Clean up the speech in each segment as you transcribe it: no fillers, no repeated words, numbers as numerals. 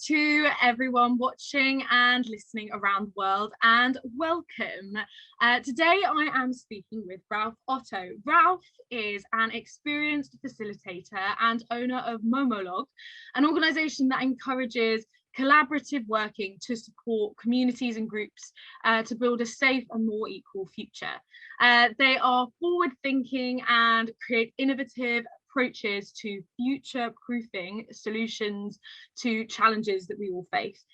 to everyone watching and listening around the world, and welcome. Today I am speaking with Ralf Otto. Ralf is an experienced facilitator and owner of Momolog, an organisation that encourages collaborative working to support communities and groups to build a safe and more equal future. They are forward-thinking and create innovative approaches to future-proofing solutions to challenges that we all face.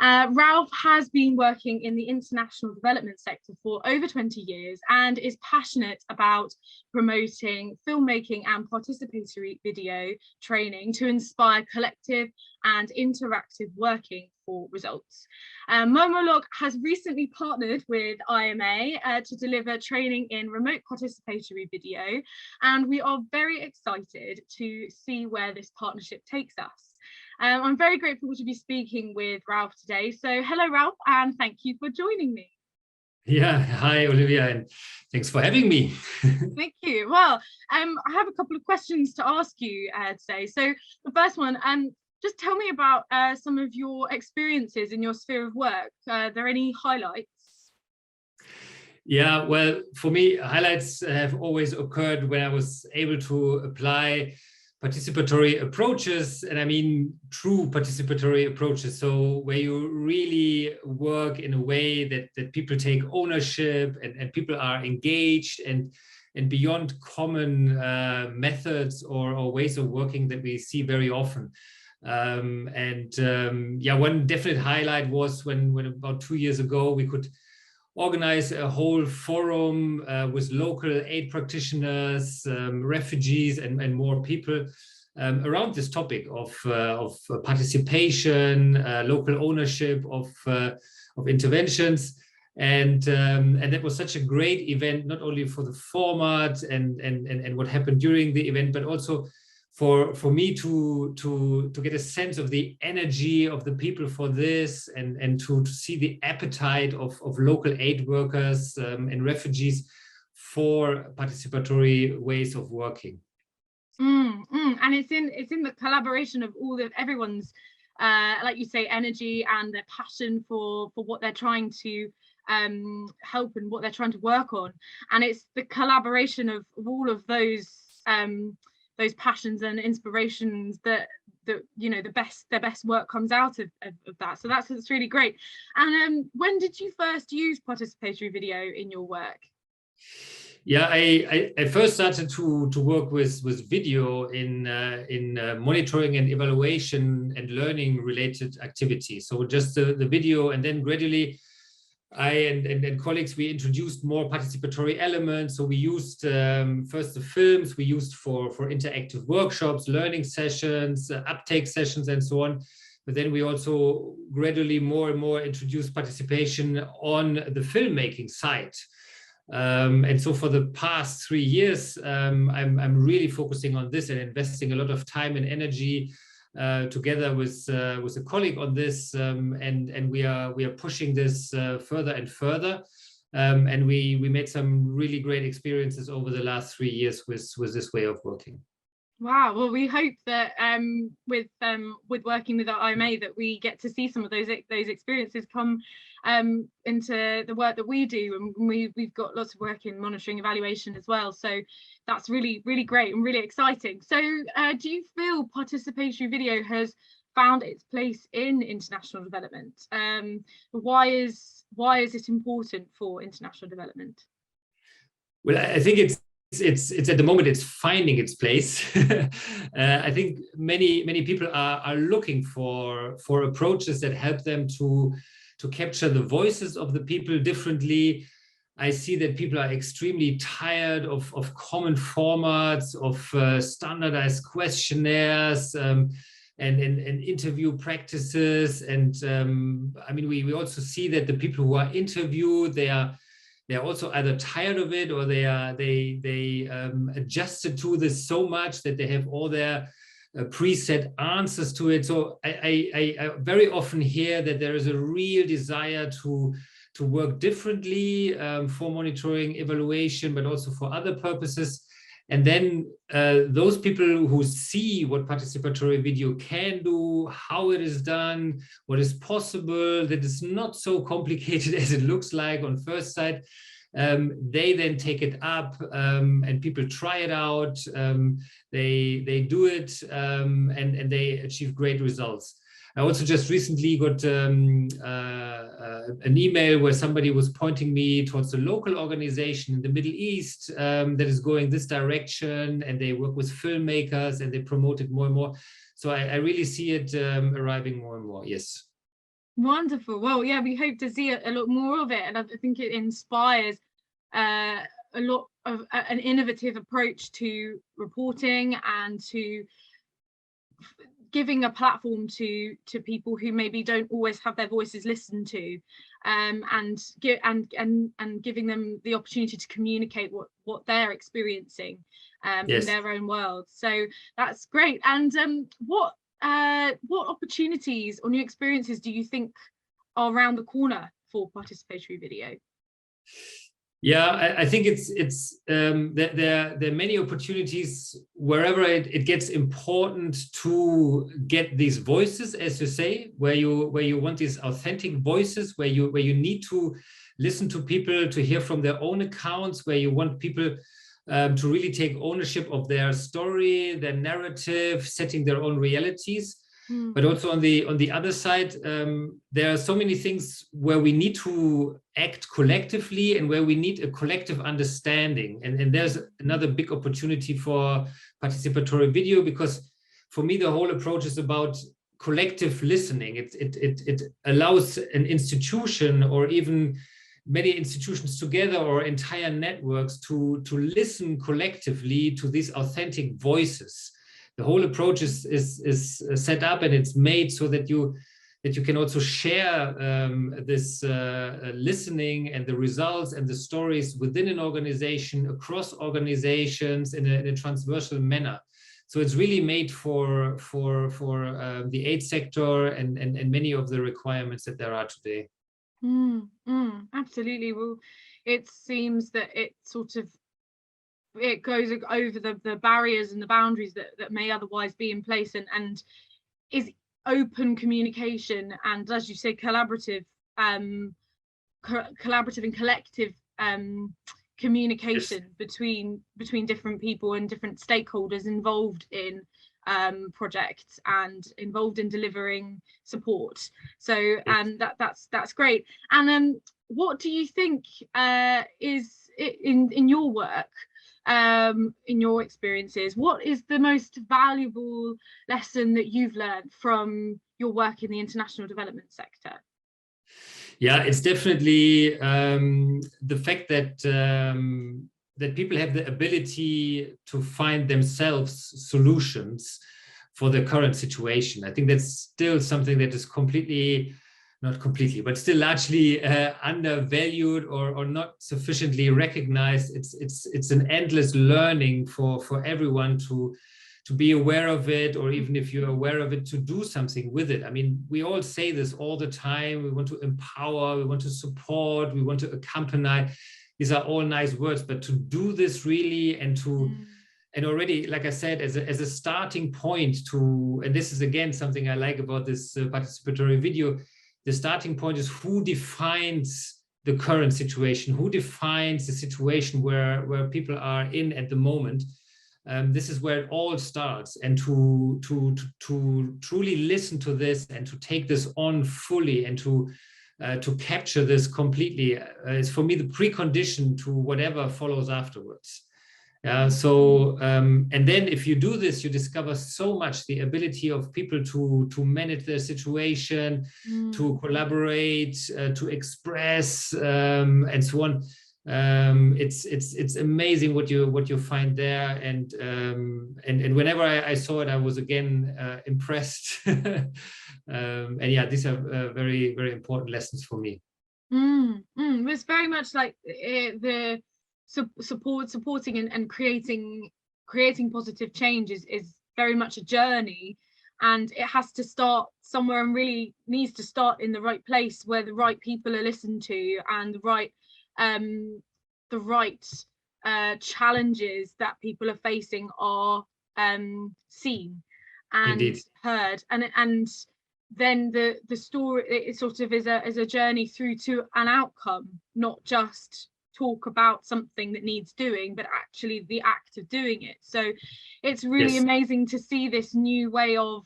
Ralf has been working in the international development sector for over 20 years and is passionate about promoting filmmaking and participatory video training to inspire collective and interactive working for results. Momolog has recently partnered with IMA to deliver training in remote participatory video, and we are very excited to see where this partnership takes us. I'm very grateful to be speaking with Ralf today. So hello, Ralf, and thank you for joining me. Yeah, hi, Olivia, and thanks for having me. Thank you. Well, I have a couple of questions to ask you today. So the first one, just tell me about some of your experiences in your sphere of work. Are there any highlights? Yeah, well, for me, highlights have always occurred when I was able to apply participatory approaches, and I mean true participatory approaches, so where you really work in a way that people take ownership and people are engaged and beyond common methods or ways of working that we see very often. Yeah, one definite highlight was when about 2 years ago we could organize a whole forum with local aid practitioners, refugees, and more people around this topic of participation, local ownership of interventions, and that was such a great event, not only for the format and what happened during the event, but also for me to get a sense of the energy of the people for this, and to see the appetite of local aid workers and refugees for participatory ways of working. And it's in the collaboration of everyone's like you say, energy and their passion for what they're trying to help and what they're trying to work on, and it's the collaboration of all of those passions and inspirations that you know their best work comes out of that. So that's really great. And when did you first use participatory video in your work? Yeah, I first started to work with video in monitoring and evaluation and learning related activities. So just the video, and then gradually I and colleagues, we introduced more participatory elements. So we used first the films we used for interactive workshops, learning sessions, uptake sessions, and so on. But then we also gradually more and more introduced participation on the filmmaking side. And so for the past 3 years, I'm really focusing on this and investing a lot of time and energy together with a colleague on this, and we are pushing this further and further, and we made some really great experiences over the last 3 years with this way of working. Wow. Well, we hope that with working with our IMA that we get to see some of those experiences come into the work that we do, and we've got lots of work in monitoring evaluation as well. So that's really great and really exciting. So do you feel participatory video has found its place in international development? Why is it important for international development? Well, I think it's at the moment it's finding its place. I think many people are looking for approaches that help them to capture the voices of the people differently. I see that people are extremely tired of common formats, of standardized questionnaires, and interview practices. And I mean, we also see that the people who are interviewed, they're also either tired of it, or they adjusted to this so much that they have all their preset answers to it. So I very often hear that there is a real desire to work differently for monitoring, evaluation, but also for other purposes. And then those people who see what participatory video can do, how it is done, what is possible, that is not so complicated as it looks like on first sight, they then take it up, and people try it out, they do it, and they achieve great results. I also just recently got an email where somebody was pointing me towards a local organization in the Middle East that is going this direction, and they work with filmmakers and they promote it more and more. So I really see it arriving more and more. Yes. Wonderful. Well, yeah, we hope to see a lot more of it, and I think it inspires a lot of an innovative approach to reporting and to giving a platform to people who maybe don't always have their voices listened to, and giving them the opportunity to communicate what they're experiencing in their own world. So that's great. And what opportunities or new experiences do you think are around the corner for participatory video? Yeah, I think there are many opportunities wherever it gets important to get these voices, as you say, where you want these authentic voices, where you need to listen to people, to hear from their own accounts, where you want people to really take ownership of their story, their narrative, setting their own realities. But also on the other side, there are so many things where we need to act collectively and where we need a collective understanding. And there's another big opportunity for participatory video, because for me, the whole approach is about collective listening. It allows an institution, or even many institutions together, or entire networks, to listen collectively to these authentic voices. The whole approach is set up and it's made so that you can also share this listening and the results and the stories within an organization, across organizations, in a transversal manner. So it's really made for the aid sector and many of the requirements that there are today. Absolutely. Well, it seems that it goes over the barriers and the boundaries that may otherwise be in place, and is open communication, and, as you say, collaborative and collective communication between different people and different stakeholders involved in projects and involved in delivering support. So that's great. And what do you think is in your work, in your experiences, what is the most valuable lesson that you've learned from your work in the international development sector? Yeah, it's definitely the fact that that people have the ability to find themselves solutions for the current situation. I think that's still something that is not completely, but still largely undervalued or not sufficiently recognized. It's an endless learning for everyone to be aware of it, or even if you're aware of it, to do something with it. I mean, we all say this all the time. We want to empower, we want to support, we want to accompany. These are all nice words, but to do this really, and and already, like I said, as a starting point and this is again something I like about this participatory video, the starting point is who defines the current situation, who defines the situation where people are in at the moment. This is where it all starts, and to truly listen to this and to take this on fully and to capture this completely is for me the precondition to whatever follows afterwards. So and then if you do this, you discover so much, the ability of people to manage their situation, to collaborate, to express, and so on. It's amazing what you find there, and whenever I saw it, I was again impressed. And yeah, these are very, very important lessons for me. It's very much like the supporting and creating positive change is very much a journey, and it has to start somewhere, and really needs to start in the right place where the right people are listened to, and the right challenges that people are facing are seen and Indeed. heard, and then the story, it sort of is a journey through to an outcome, not just talk about something that needs doing, but actually the act of doing it. So it's really amazing to see this new way of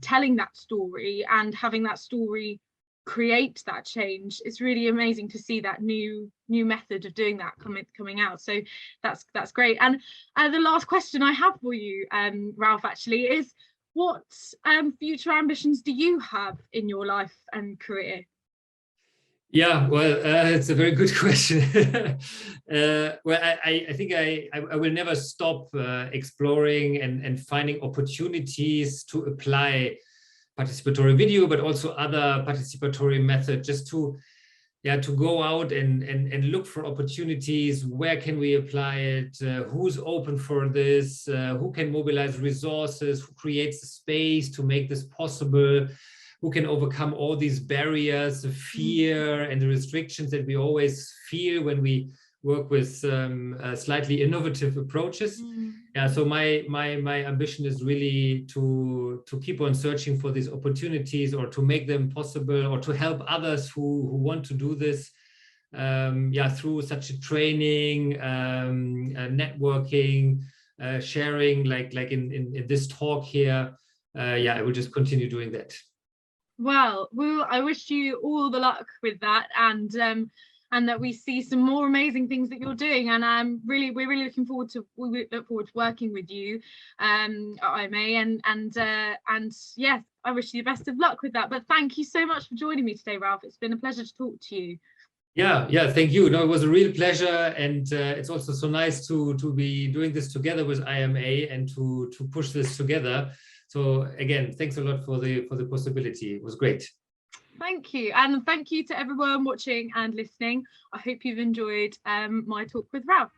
telling that story and having that story create that change. It's really amazing to see that new method of doing that coming out. So that's great. And the last question I have for you, Ralf, actually, is what future ambitions do you have in your life and career? Yeah, well, it's a very good question. Well, I think I will never stop exploring and finding opportunities to apply participatory video, but also other participatory methods, just to go out and look for opportunities. Where can we apply it? Who's open for this? Who can mobilize resources? Who creates the space to make this possible? Who can overcome all these barriers, the fear and the restrictions that we always feel when we work with slightly innovative approaches? Yeah, so my ambition is really to keep on searching for these opportunities, or to make them possible, or to help others who want to do this. Through such a training, networking, sharing, like in this talk here. I will just continue doing that. Well, I wish you all the luck with that, and that we see some more amazing things that you're doing. And we're really looking forward to working with you at IMA, and yes, I wish you the best of luck with that. But thank you so much for joining me today, Ralf. It's been a pleasure to talk to you. Yeah, thank you. No, it was a real pleasure, and it's also so nice to be doing this together with IMA and to push this together. So again, thanks a lot for the possibility. It was great. Thank you, and thank you to everyone watching and listening. I hope you've enjoyed my talk with Ralf.